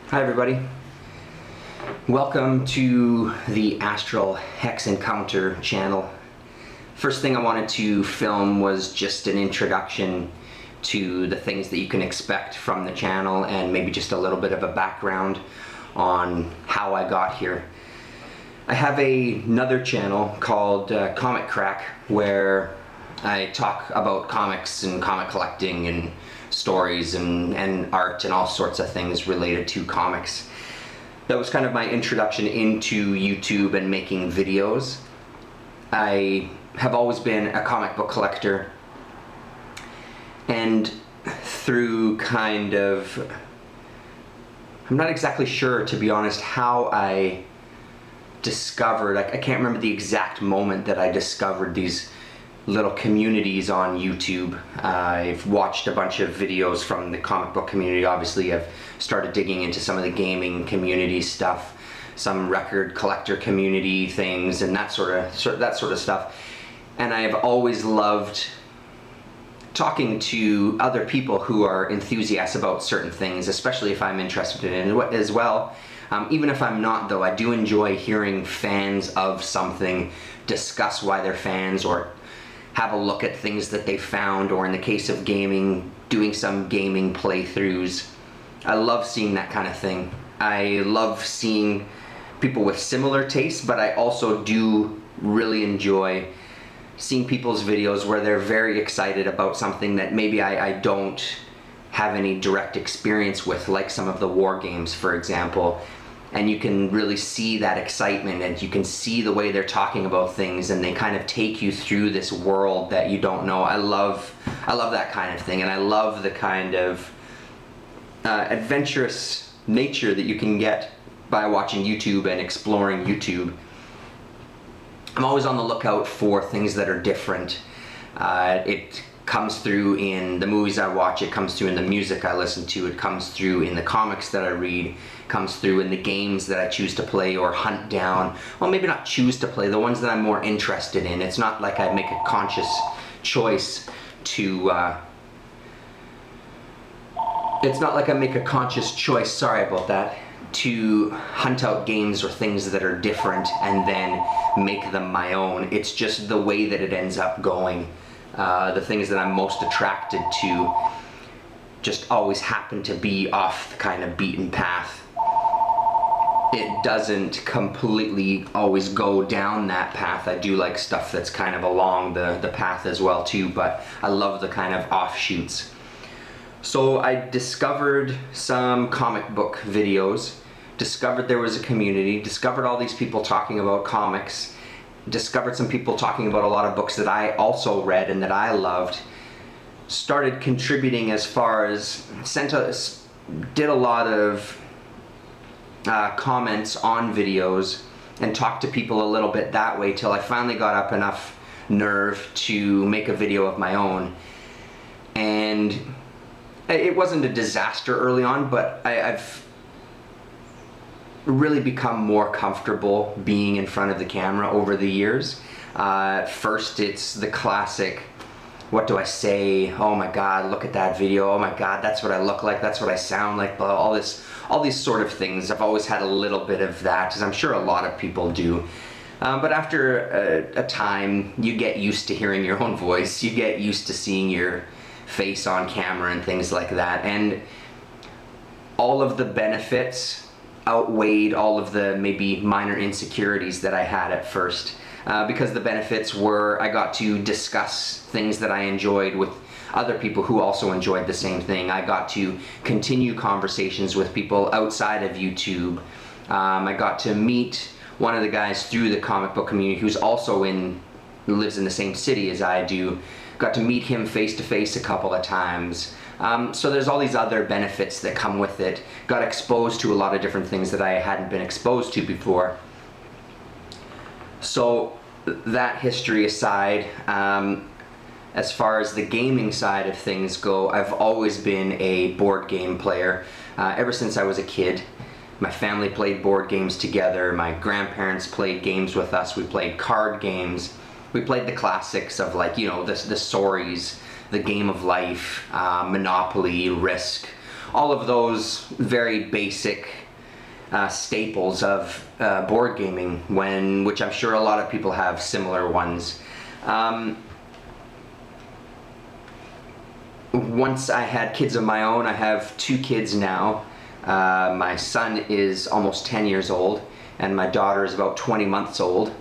Hi everybody. Welcome to the Astral Hex Encounter channel. First thing I wanted to film was just an introduction to the things that you can expect from the channel and maybe just a little bit of a background on how I got here. I have another channel called Comic Crack where I talk about comics and comic collecting and stories and art and all sorts of things related to comics. That was kind of my introduction into YouTube and making videos. I have always been a comic book collector, and through kind of, I'm not exactly sure, to be honest, how I discovered, I can't remember the exact moment that I discovered these little communities on YouTube. I've watched a bunch of videos from the comic book community. Obviously, I've started digging into some of the gaming community stuff, some record collector community things, and that sort of stuff. And I've always loved talking to other people who are enthusiasts about certain things, especially if I'm interested in it as well. Even if I'm not, though, I do enjoy hearing fans of something discuss why they're fans, or have a look at things that they found, or in the case of gaming, doing some gaming playthroughs. I love seeing that kind of thing. I love seeing people with similar tastes, but I also do really enjoy seeing people's videos where they're very excited about something that maybe I don't have any direct experience with, like some of the war games, for example. And you can really see that excitement, and you can see the way they're talking about things, and they kind of take you through this world that you don't know. I love that kind of thing, and I love the kind of adventurous nature that you can get by watching YouTube and exploring YouTube. I'm always on the lookout for things that are different. It comes through in the movies I watch, it comes through in the music I listen to, it comes through in the comics that I read, comes through in the games that I choose to play or hunt down. Well, maybe not choose to play, the ones that I'm more interested in. It's not like I make a conscious choice to to hunt out games or things that are different and then make them my own. It's just the way that it ends up going. The things that I'm most attracted to just always happen to be off the kind of beaten path. It doesn't completely always go down that path. I do like stuff that's kind of along the path as well too, but I love the kind of offshoots. So I discovered some comic book videos, discovered there was a community, discovered all these people talking about comics, discovered some people talking about a lot of books that I also read and that I loved, started contributing as far as did a lot of comments on videos and talked to people a little bit that way, till I finally got up enough nerve to make a video of my own. And it wasn't a disaster early on, but I've really become more comfortable being in front of the camera over the years. First, it's the classic, what do I say? Oh my God, look at that video. Oh my God, that's what I look like. That's what I sound like. All these sort of things. I've always had a little bit of that, as I'm sure a lot of people do. But after a time, you get used to hearing your own voice. You get used to seeing your face on camera and things like that. And all of the benefits outweighed all of the maybe minor insecurities that I had at first, because the benefits were I got to discuss things that I enjoyed with other people who also enjoyed the same thing. I got to continue conversations with people outside of YouTube. I got to meet one of the guys through the comic book community who lives in the same city as I do. Got to meet him face to face a couple of times. So there's all these other benefits that come with it. Got exposed to a lot of different things that I hadn't been exposed to before. So that history aside, as far as the gaming side of things go, I've always been a board game player. Ever since I was a kid, my family played board games together. My grandparents played games with us. We played card games. We played the classics of, like, you know, the stories, the Game of Life, Monopoly, Risk, all of those very basic staples of board gaming, which I'm sure a lot of people have similar ones. Once I had kids of my own, I have 2 kids now. My son is almost 10 years old, and my daughter is about 20 months old.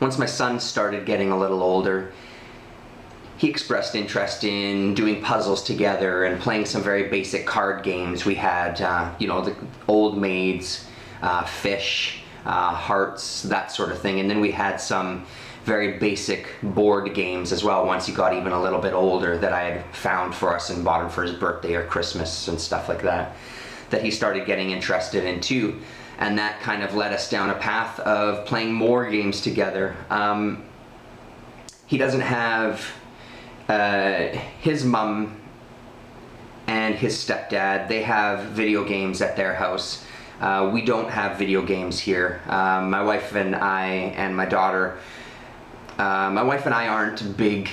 Once my son started getting a little older, he expressed interest in doing puzzles together and playing some very basic card games. We had, the Old Maids, Fish, Hearts, that sort of thing. And then we had some very basic board games as well once he got even a little bit older that I had found for us and bought him for his birthday or Christmas and stuff like that he started getting interested in too. And that kind of led us down a path of playing more games together. He doesn't have his mom and his stepdad. They have video games at their house. We don't have video games here. My wife and I and my daughter, my wife and I aren't big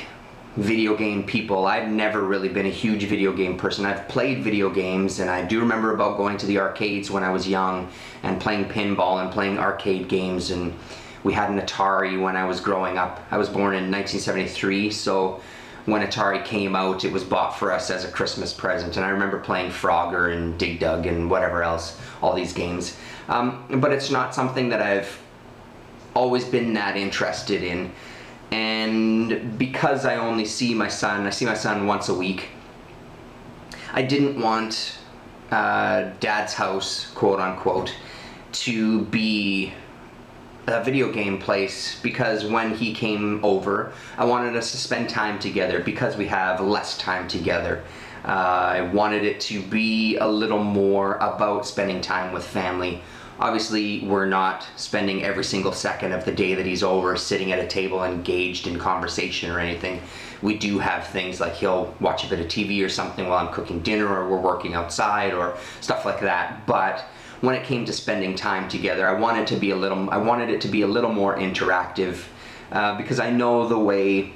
video game people. I've never really been a huge video game person. I've played video games, and I do remember about going to the arcades when I was young and playing pinball and playing arcade games, and we had an Atari when I was growing up. I was born in 1973, so when Atari came out, it was bought for us as a Christmas present, and I remember playing Frogger and Dig Dug and whatever else, all these games. But it's not something that I've always been that interested in. And because I only see my son once a week, I didn't want Dad's house, quote unquote, to be a video game place, because when he came over, I wanted us to spend time together because we have less time together. I wanted it to be a little more about spending time with family. Obviously, we're not spending every single second of the day that he's over sitting at a table engaged in conversation or anything. We do have things like he'll watch a bit of TV or something while I'm cooking dinner, or we're working outside or stuff like that. But when it came to spending time together, I wanted it to be a little more interactive, because I know the way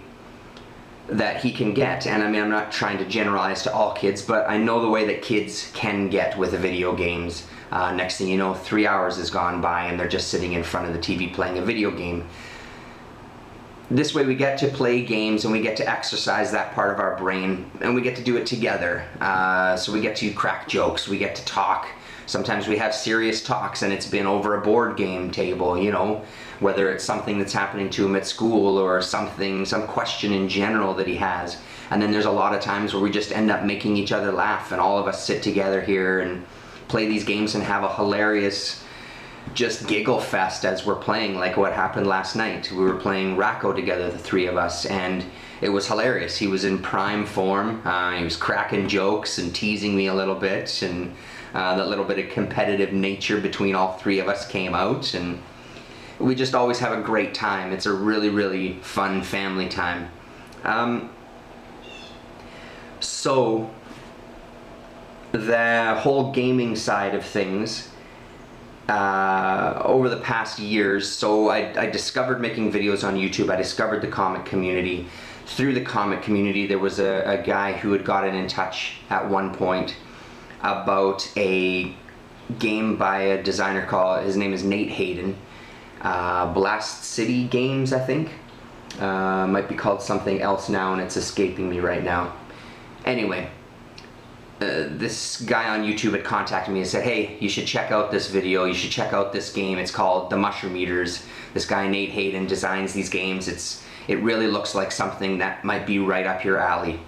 that he can get, and I mean, I'm not trying to generalize to all kids, but I know the way that kids can get with the video games. Next thing you know, 3 hours has gone by and they're just sitting in front of the TV playing a video game. This way we get to play games and we get to exercise that part of our brain, and we get to do it together. So we get to crack jokes, we get to talk. Sometimes we have serious talks and it's been over a board game table, whether it's something that's happening to him at school or some question in general that he has. And then there's a lot of times where we just end up making each other laugh, and all of us sit together here and play these games and have a hilarious just giggle fest as we're playing, like what happened last night. We were playing Racco together, the 3 of us, and it was hilarious. He was in prime form. He was cracking jokes and teasing me a little bit, and that little bit of competitive nature between all 3 of us came out, and we just always have a great time. It's a really, really fun family time. So the whole gaming side of things, over the past years, so I discovered making videos on YouTube. I discovered the comic community. Through the comic community, there was a guy who had gotten in touch at one point about a game by a designer his name is Nate Hayden. Blast City Games, I think. Might be called something else now, and it's escaping me right now. Anyway, this guy on YouTube had contacted me and said, hey, you should check out this video, you should check out this game. It's called The Mushroom Eaters. This guy Nate Hayden designs these games. It really looks like something that might be right up your alley.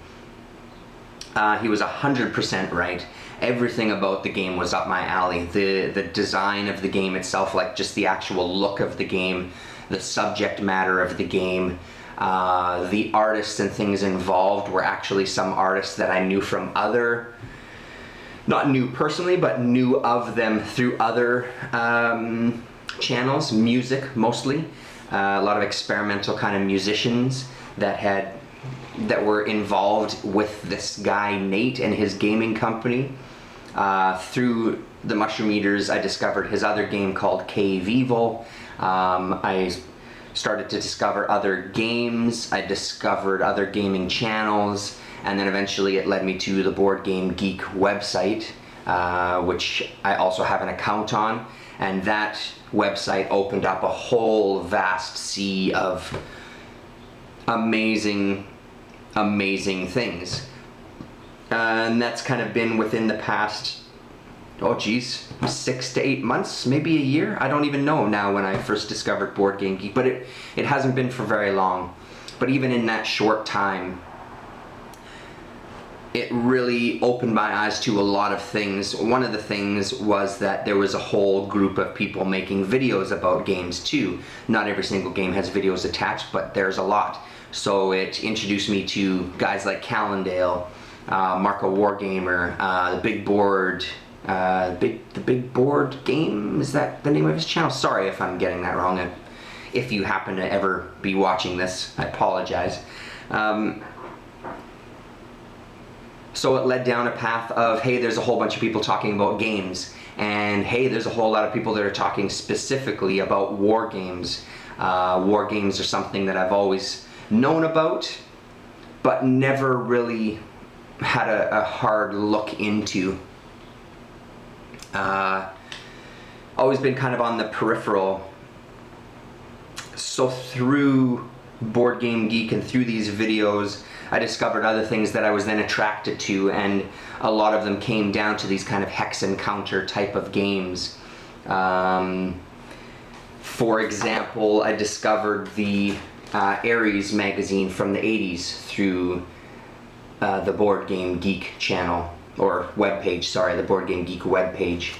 He was 100% right. Everything about the game was up my alley. The design of the game itself, like just the actual look of the game, the subject matter of the game, the artists and things involved were actually some artists that I knew from not knew personally, but knew of them through other channels, music mostly. A lot of experimental kind of musicians that were involved with this guy Nate and his gaming company. Through the Mushroom Eaters, I discovered his other game called Cave Evil. I started to discover other games. I discovered other gaming channels, and then eventually it led me to the Board Game Geek website, which I also have an account on, and that website opened up a whole vast sea of amazing things. And that's kind of been within the past, 6 to 8 months, maybe a year. I don't even know now when I first discovered Board Game Geek, but it hasn't been for very long. But even in that short time, it really opened my eyes to a lot of things. One of the things was that there was a whole group of people making videos about games too. Not every single game has videos attached, but there's a lot. So it introduced me to guys like Callendale, Marco Wargamer, the Big Board, the Big Board Game, is that the name of his channel? Sorry if I'm getting that wrong. If you happen to ever be watching this, I apologize. So it led down a path of, hey, there's a whole bunch of people talking about games, and hey, there's a whole lot of people that are talking specifically about war games. War games are something that I've always known about, but never really had a hard look into. Always been kind of on the peripheral. So through Board Game Geek and through these videos, I discovered other things that I was then attracted to, and a lot of them came down to these kind of hex encounter type of games. For example, I discovered the Ares magazine from the 80s through the Board Game Geek channel, or webpage, sorry, the Board Game Geek webpage.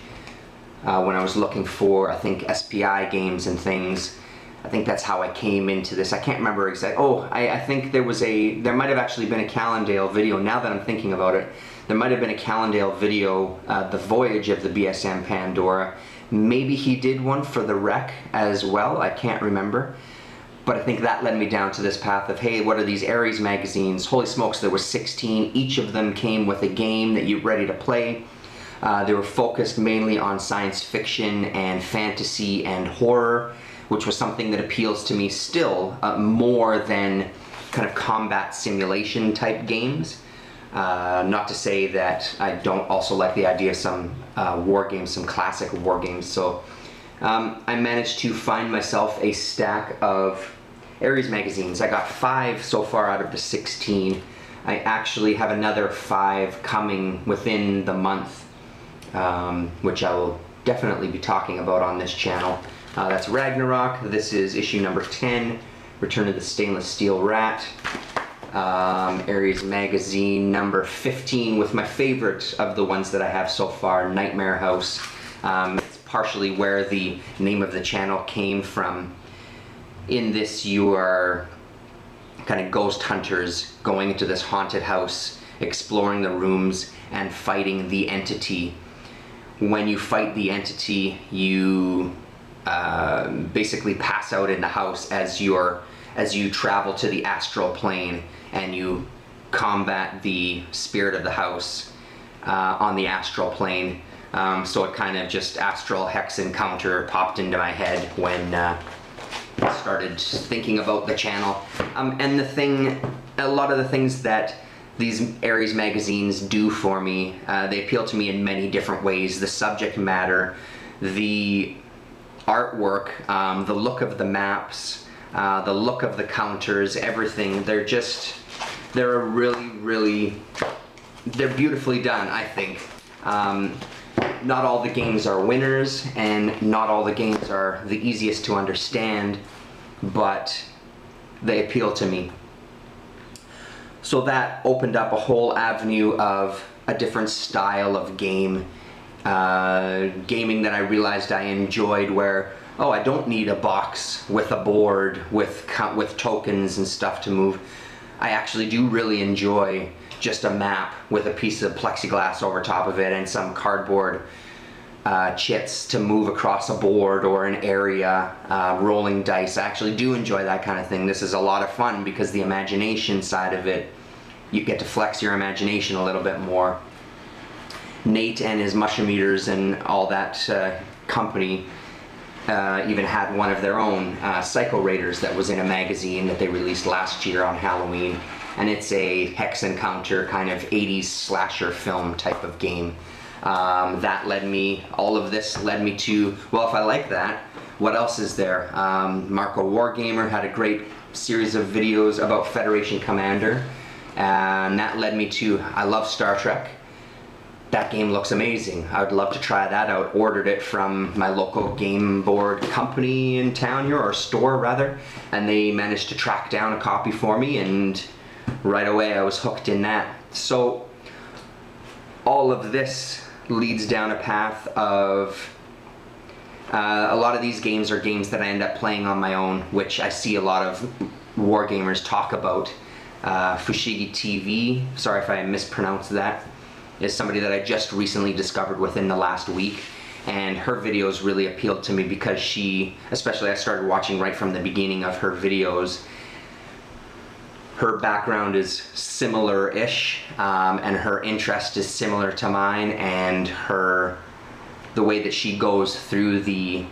When I was looking for, I think, SPI games and things. I think that's how I came into this. I can't remember exactly. I think there might have actually been a Callendale video, now that I'm thinking about it. There might have been a Callendale video, The Voyage of the BSM Pandora. Maybe he did one for the Wreck as well, I can't remember. But I think that led me down to this path of, hey, what are these Ares magazines? Holy smokes, there were 16. Each of them came with a game that you're ready to play. They were focused mainly on science fiction and fantasy and horror, which was something that appeals to me still more than kind of combat simulation type games. Not to say that I don't also like the idea of some war games, some classic war games. So I managed to find myself a stack of Ares magazines. I got 5 so far out of the 16. I actually have another 5 coming within the month, which I will definitely be talking about on this channel. That's Ragnarok. This is issue number 10, Return of the Stainless Steel Rat. Ares magazine number 15 with my favorite of the ones that I have so far, Nightmare House. It's partially where the name of the channel came from. In this, you are kind of ghost hunters going into this haunted house, exploring the rooms and fighting the entity. When you fight the entity, you basically pass out in the house as you travel to the astral plane, and you combat the spirit of the house on the astral plane. So it kind of just astral hex encounter popped into my head when I started thinking about the channel. And a lot of the things that these Ares magazines do for me, they appeal to me in many different ways. The subject matter, the artwork, the look of the maps, the look of the counters, everything. They're beautifully done, I think. Not all the games are winners, and not all the games are the easiest to understand, but they appeal to me. So that opened up a whole avenue of a different style of game. Gaming that I realized I enjoyed, where I don't need a box with a board with tokens and stuff to move. I actually do really enjoy just a map with a piece of plexiglass over top of it and some cardboard chits to move across a board or an area, rolling dice. I actually do enjoy that kind of thing. This is a lot of fun because the imagination side of it, you get to flex your imagination a little bit more. Nate and his Mushroom Eaters and all that company even had one of their own, Psycho Raiders, that was in a magazine that they released last year on Halloween. and it's a hex encounter kind of 80s slasher film type of game. All of this led me to, well, if I like that, what else is there? Marco Wargamer had a great series of videos about Federation Commander, and that led me to, I love Star Trek. That game looks amazing. I would love to try that out. Ordered it from my local game board company in town here, or store rather, and they managed to track down a copy for me, and right away I was hooked in that. So all of this leads down a path of a lot of these games are games that I end up playing on my own, which I see a lot of wargamers talk about. Fushigi TV, sorry if I mispronounced that, is somebody that I just recently discovered within the last week, and her videos really appealed to me because especially I started watching right from the beginning of her videos. Her background is similar-ish, and her interest is similar to mine, and the way that she goes through the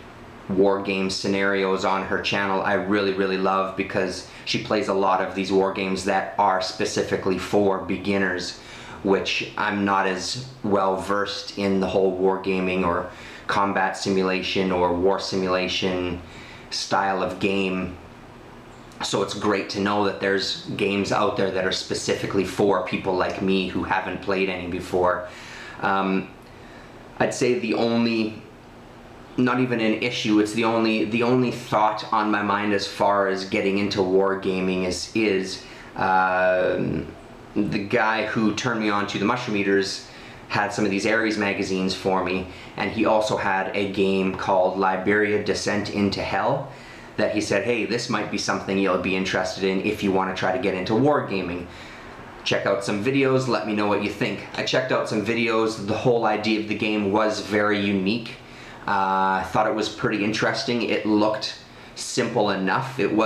war game scenarios on her channel I really, really love, because she plays a lot of these war games that are specifically for beginners, which I'm not as well versed in the whole wargaming or combat simulation or war simulation style of game. So it's great to know that there's games out there that are specifically for people like me who haven't played any before. I'd say not even an issue, it's the only thought on my mind as far as getting into wargaming is the guy who turned me on to the Mushroom Eaters had some of these Ares magazines for me, and he also had a game called Liberia Descent into Hell that he said, hey, this might be something you'll be interested in if you want to try to get into wargaming. Check out some videos, let me know what you think. I checked out some videos. The whole idea of the game was very unique. I thought it was pretty interesting. It looked simple enough. It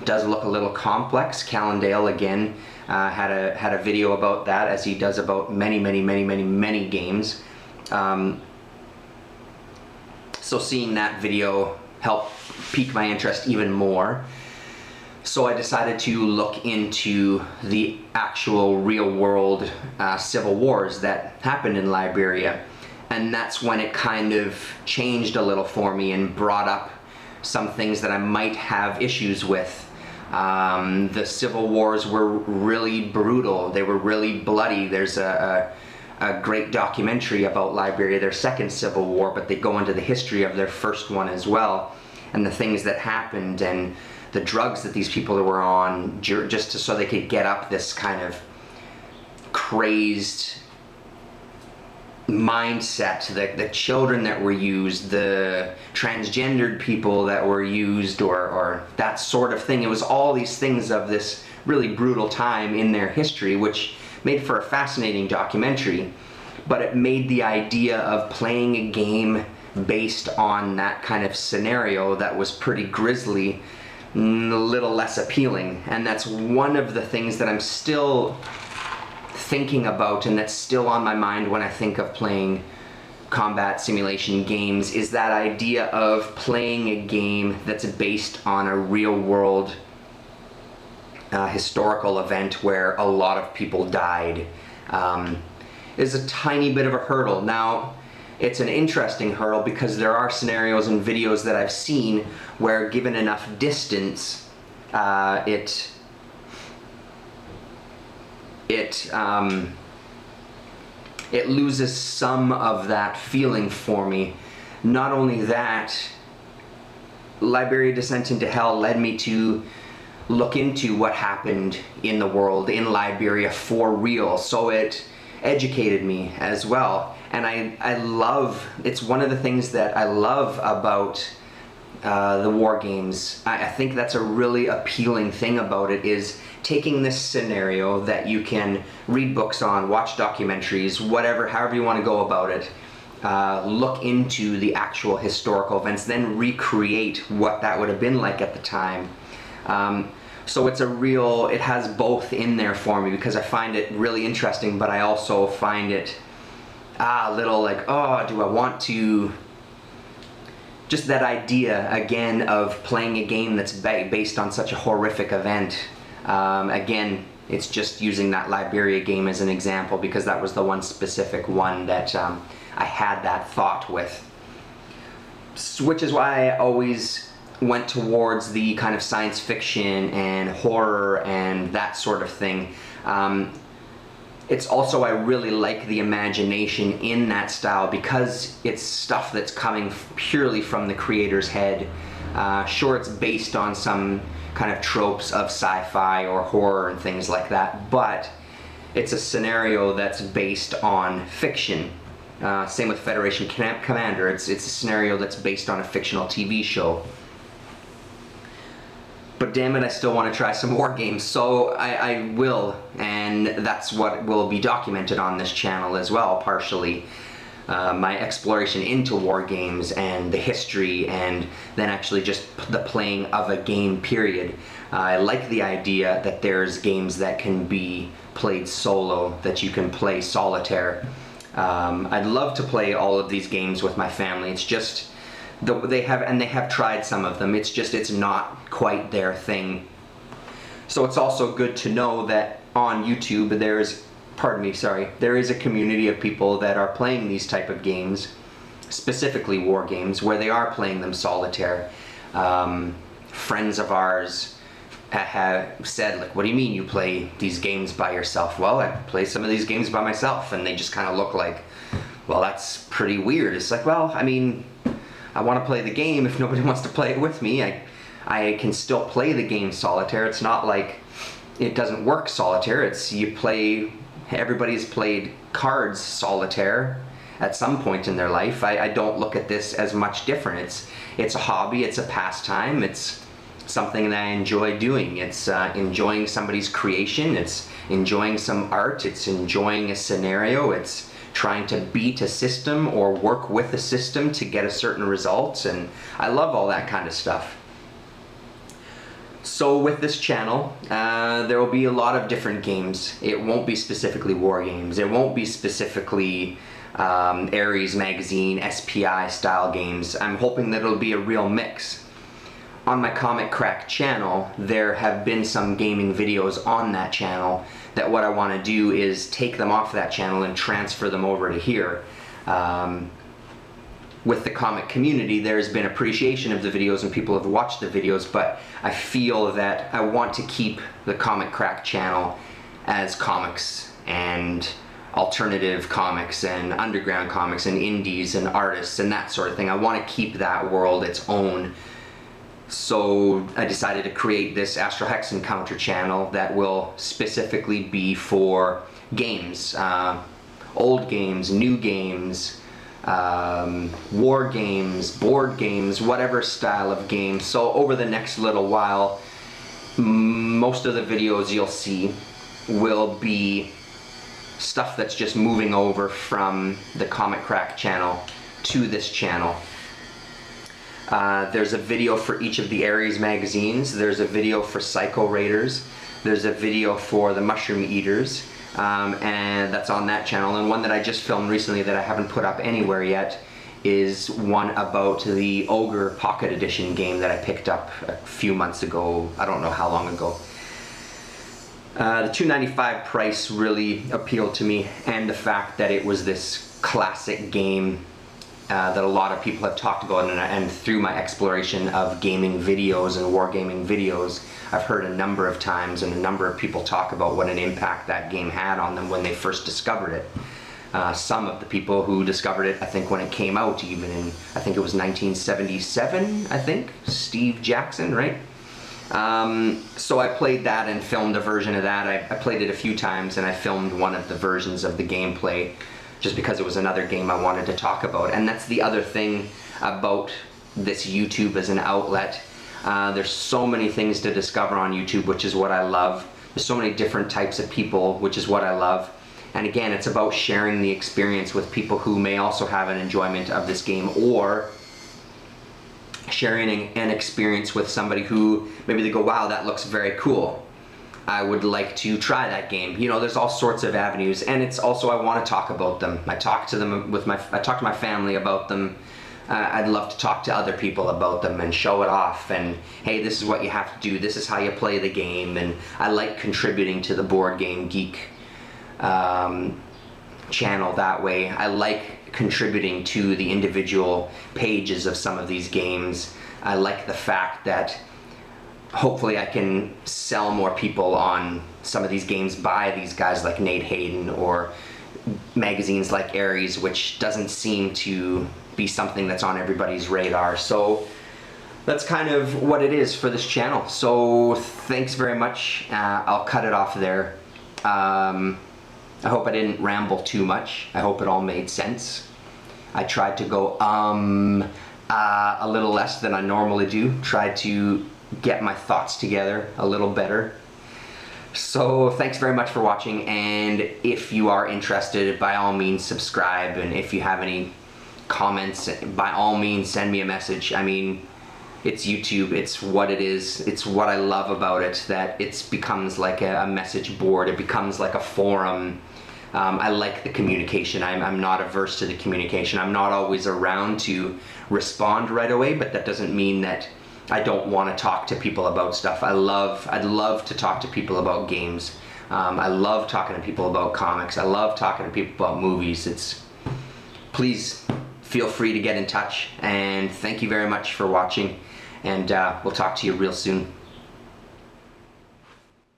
does look a little complex. Callendale again had a video about that, as he does about many games. So seeing that video helped pique my interest even more. So I decided to look into the actual real world civil wars that happened in Liberia. And that's when it kind of changed a little for me and brought up some things that I might have issues with. The civil wars were really brutal. They were really bloody. There's a great documentary about Liberia, their second civil war, but they go into the history of their first one as well, and the things that happened and the drugs that these people were on just so they could get up this kind of crazed mindset, the children that were used, the transgendered people that were used, or that sort of thing. It was all these things of this really brutal time in their history, which made for a fascinating documentary, but it made the idea of playing a game based on that kind of scenario that was pretty grisly a little less appealing. And that's one of the things that I'm still thinking about, and that's still on my mind when I think of playing combat simulation games, is that idea of playing a game that's based on a real world historical event where a lot of people died. Is a tiny bit of a hurdle. Now, it's an interesting hurdle because there are scenarios and videos that I've seen where, given enough distance, it loses some of that feeling for me. Not only that, Liberia Descent into Hell led me to look into what happened in the world in Liberia for real, so it educated me as well. And I love, it's one of the things that I love about the war games. I think that's a really appealing thing about it, is taking this scenario that you can read books on, watch documentaries, whatever, however you want to go about it, look into the actual historical events, then recreate what that would have been like at the time. So it has both in there for me, because I find it really interesting, but I also find it a little like, oh, do I want to... Just that idea, again, of playing a game that's based on such a horrific event. Again, It's just using that Liberia game as an example because that was the one specific one that I had that thought with. Which is why I always went towards the kind of science fiction and horror and that sort of thing. It's also, I really like the imagination in that style because it's stuff that's coming purely from the creator's head. Sure, it's based on some kind of tropes of sci-fi or horror and things like that, but it's a scenario that's based on fiction. Same with Federation Commander. It's a scenario that's based on a fictional TV show. But damn it, I still want to try some war games, so I will, and that's what will be documented on this channel as well, partially. My exploration into war games and the history, and then actually just the playing of a game, period. I like the idea that there's games that can be played solo, that you can play solitaire. I'd love to play all of these games with my family. It's just they have tried some of them. It's not quite their thing. So it's also good to know that on YouTube there is a community of people that are playing these type of games, specifically war games, where they are playing them solitaire. Friends of ours have said, like, what do you mean you play these games by yourself? Well, I play some of these games by myself, and they just kind of look like, well, that's pretty weird. It's like, well, I mean, I want to play the game. If nobody wants to play it with me, I can still play the game solitaire. It's not like it doesn't work solitaire. It's you play. Everybody's played cards solitaire at some point in their life. I don't look at this as much different. It's a hobby. It's a pastime. It's something that I enjoy doing. It's enjoying somebody's creation. It's enjoying some art. It's enjoying a scenario. It's trying to beat a system or work with a system to get a certain result, and I love all that kind of stuff. So with this channel, there will be a lot of different games. It won't be specifically war games. It won't be specifically Ares Magazine, SPI style games. I'm hoping that it'll be a real mix. On my Comic Crack channel, there have been some gaming videos on that channel that what I want to do is take them off that channel and transfer them over to here. With the comic community, there's been appreciation of the videos and people have watched the videos, but I feel that I want to keep the Comic Crack channel as comics and alternative comics and underground comics and indies and artists and that sort of thing. I want to keep that world its own. So I decided to create this Astral Hex Encounter channel that will specifically be for games, old games, new games, war games, board games, whatever style of game. So over the next little while, most of the videos you'll see will be stuff that's just moving over from the Comic Crack channel to this channel. There's a video for each of the Ares magazines. There's a video for Psycho Raiders. There's a video for the Mushroom Eaters, and that's on that channel. And one that I just filmed recently that I haven't put up anywhere yet is one about the Ogre Pocket Edition game that I picked up a few months ago. I don't know how long ago. The $2.95 price really appealed to me, and the fact that it was this classic game that a lot of people have talked about, and through my exploration of gaming videos and wargaming videos, I've heard a number of times and a number of people talk about what an impact that game had on them when they first discovered it. Some of the people who discovered it, I think when it came out, even in, I think it was 1977, I think, Steve Jackson, right? So I played that and filmed a version of that. I played it a few times and I filmed one of the versions of the gameplay, just because it was another game I wanted to talk about. And that's the other thing about this YouTube as an outlet. There's so many things to discover on YouTube, which is what I love. There's so many different types of people, which is what I love. And again, it's about sharing the experience with people who may also have an enjoyment of this game, or sharing an experience with somebody who maybe they go, wow, that looks very cool. I would like to try that game. You know, there's all sorts of avenues, and it's also I want to talk about them. I talk to my family about them. I'd love to talk to other people about them and show it off, and hey, this is what you have to do, this is how you play the game. And I like contributing to the Board Game Geek channel that way. I like contributing to the individual pages of some of these games. I like the fact that hopefully I can sell more people on some of these games by these guys like Nate Hayden, or magazines like Ares, which doesn't seem to be something that's on everybody's radar. So that's kind of what it is for this channel. So thanks very much. I'll cut it off there. I hope I didn't ramble too much. I hope it all made sense. I tried to go a little less than I normally do. Tried to get my thoughts together a little better. So thanks very much for watching, and if you are interested, by all means subscribe, and if you have any comments, by all means send me a message. I mean, it's YouTube, it's what it is, it's what I love about it, that it becomes like a message board, it becomes like a forum. I like the communication. I'm not averse to the communication. I'm not always around to respond right away, but that doesn't mean that I don't want to talk to people about stuff. I'd love to talk to people about games. I love talking to people about comics. I love talking to people about movies. Please feel free to get in touch, and thank you very much for watching, and we'll talk to you real soon.